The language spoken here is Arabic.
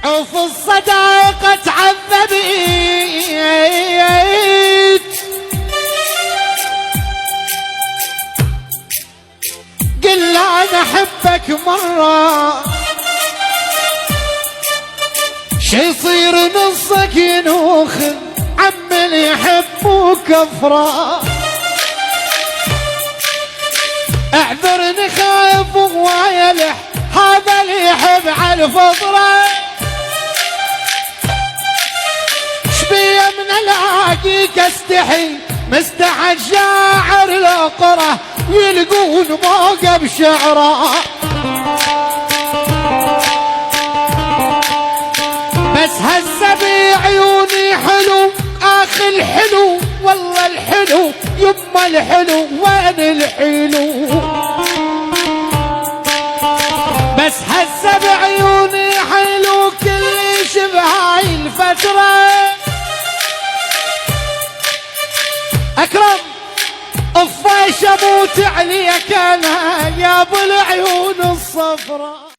شوف الصداقة تعذبت، قل له أنا أحبك مرة، شي يصير نصك ينوخن عم اللي يحب كفرة. اعذرني خايف ويلح هذا اللي يحب على الفطرة، شبيه من الاقيك استحي مستحى الشاعر القرى يلقون موقف شعره. بس هسه بعيوني حلو اخي الحلو، والله الحلو يما الحلو وين الحلو. بس هسه بعيوني حلو كل شبه هاي الفترة. اكرم الفيش اموت عليك انا يا ابو العيون الصفرا.